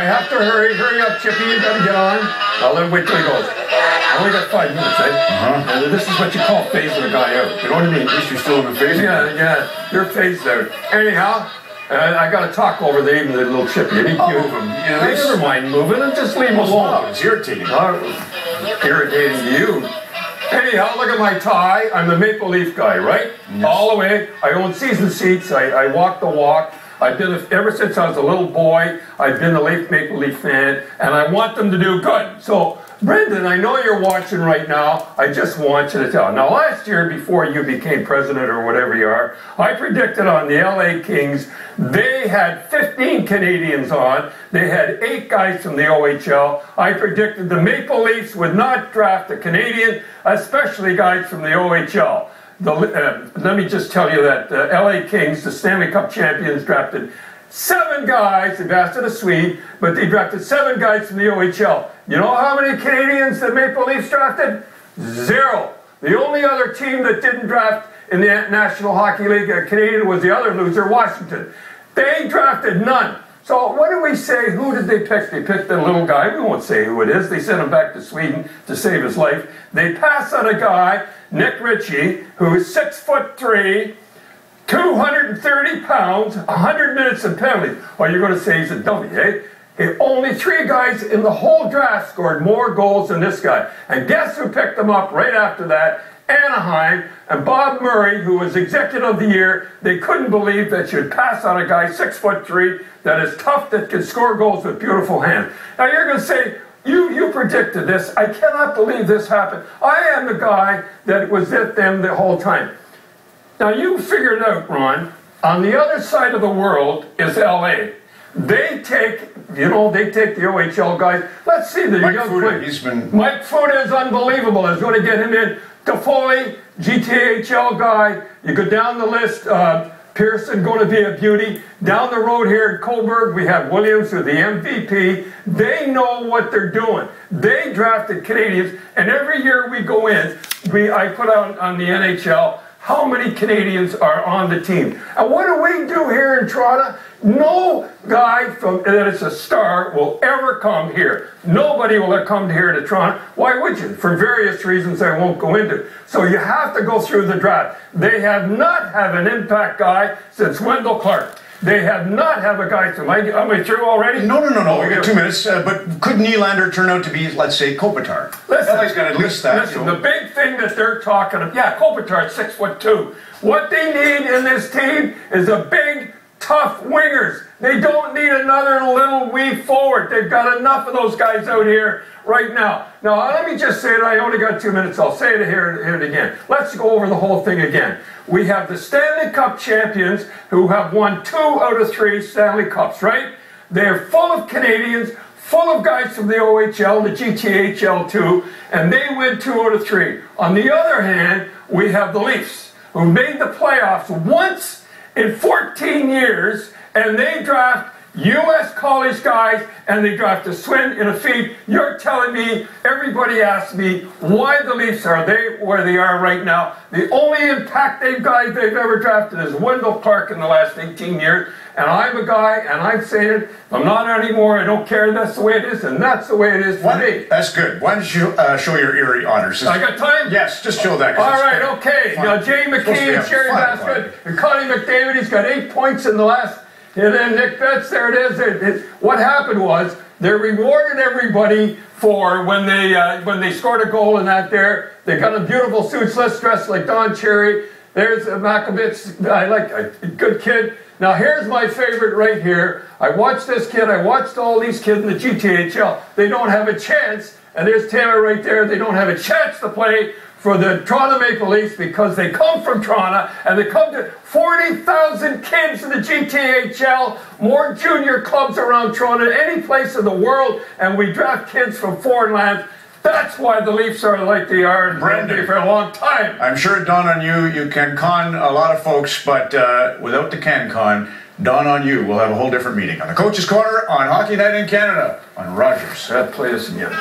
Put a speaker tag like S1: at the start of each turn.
S1: have to hurry. Hurry up, Chippy. You gotta get on. I'll let him wait till he goes. I only got 5 minutes, eh? And this is what you call phasing a guy out. You know what I mean? At least you're still in the phase. Yeah. You're phased out. Anyhow, I got to talk over the little Chippy. Move him. Never mind moving him. Just leave him alone.
S2: It's irritating.
S1: Irritating to you. Anyhow, look at my tie. I'm the Maple Leaf guy, right? Yes. All the way. I own season seats. I walk the walk. I've been, ever since I was a little boy, I've been a Maple Leaf fan, and I want them to do good. So, Brendan, I know you're watching right now. I just want you to tell. Now, last year, before you became president or whatever you are, I predicted on the LA Kings, they had 15 Canadians on. They had 8 guys from the OHL. I predicted the Maple Leafs would not draft a Canadian, especially guys from the OHL. Let me just tell you that the LA Kings, the Stanley Cup champions, drafted 7 guys. They've asked it a Swede, but they drafted 7 guys from the OHL. You know how many Canadians the Maple Leafs drafted? 0. The only other team that didn't draft in the National Hockey League, a Canadian, was the other loser, Washington. They drafted none. So what do we say? Who did they pick? They picked the little guy. We won't say who it is. They sent him back to Sweden to save his life. They passed on a guy, Nick Ritchie, who is 6'3", 230 pounds, 100 minutes in penalties. Well, you're going to say he's a dummy, eh? Only 3 guys in the whole draft scored more goals than this guy. And guess who picked them up right after that? Anaheim. And Bob Murray, who was Executive of the Year. They couldn't believe that you'd pass on a guy 6'3", that is tough, that can score goals with beautiful hands. Now you're going to say, you predicted this. I cannot believe this happened. I am the guy that was at them the whole time. Now you figured out, Ron, on the other side of the world is LA. They take the OHL guys. Let's see the young player. Mike Fuda is unbelievable. I was going to get him in. Toffoli, GTHL guy. You go down the list. Pearson going to be a beauty. Down the road here in Coburg, we have Williams, who's the MVP. They know what they're doing. They drafted Canadians, and every year we go in, I put out on the NHL how many Canadians are on the team. And what do we do here in Toronto? No guy that is a star will ever come here. Nobody will ever come here to Toronto. Why would you? For various reasons I won't go into. So you have to go through the draft. They have not had an impact guy since Wendell Clark. They have not have a guy from... Am I through already?
S2: No. We got 2 minutes. But could Nylander turn out to be, let's say, Kopitar?
S1: Listen,
S2: LA's got at least that.
S1: Listen, the big thing that they're talking about... Yeah, Kopitar, 6'2". What they need in this team is a big, tough wingers. They don't need another little wee forward. They've got enough of those guys out here right now. Now, let me just say it. I only got 2 minutes. I'll say it here again. Let's go over the whole thing again. We have the Stanley Cup champions who have won 2 out of 3 Stanley Cups, right? They're full of Canadians, full of guys from the OHL, the GTHL too, and they win 2 out of 3. On the other hand, we have the Leafs, who made the playoffs once in 14 years, and they draft U.S. college guys, and they draft a Swin and a Feed. You're telling me, everybody asks me, why the Leafs are they where they are right now. The only impact guys they've ever drafted is Wendell Clark in the last 18 years. And I'm a guy, and I'm saying it, I'm not anymore, I don't care, that's the way it is, and that's the way it is for me.
S2: That's good. Why don't you show your Erie honors?
S1: I got time?
S2: Yes, just show that.
S1: All right, okay. Now, Jay McKee and Sherry Basket, and Connie McDavid, he's got 8 points in the last... And then Nick Betts, there it is. What happened was they rewarded everybody for when they scored a goal in that there. They got a beautiful suits, let's dress like Don Cherry. There's Makovitz. I like a good kid. Now here's my favorite right here. I watched this kid. I watched all these kids in the GTHL. They don't have a chance. And there's Taylor right there. They don't have a chance to play for the Toronto Maple Leafs because they come from Toronto and they come to 40,000 kids in the GTHL, more junior clubs around Toronto than any place in the world, and we draft kids from foreign lands. That's why the Leafs are like they are and Brendan, for a long time.
S2: I'm sure it dawned on you, you can con a lot of folks, but without the can dawn on you, we'll have a whole different meeting on the Coach's Corner on Hockey Night in Canada on Rogers.
S1: Play this again.